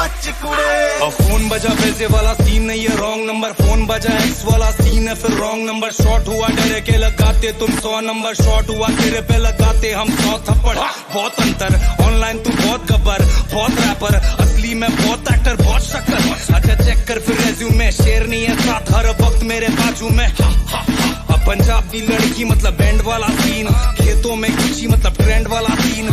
बच कुड़े। और फोन बजा पैसे वाला सीन नहीं है रॉन्ग नंबर, फोन बजा एक्स वाला सीन है फिर रॉन्ग नंबर। शॉर्ट हुआ डरे के लगाते तुम 100 नंबर, शॉर्ट हुआ तेरे पे लगाते हम 100 थप्पड़। बहुत अंतर ऑनलाइन तू बहुत गब्बर, बहुत रैपर असली में बहुत एक्टर, बहुत शक्कर। अच्छा चेक कर फिर रेज्यूमे, शेर नहीं है साथ हर वक्त मेरे बाजू में। पंजाब की लड़की मतलब बैंड वाला सीन, खेतों में गुची मतलब ट्रेंड वाला सीन।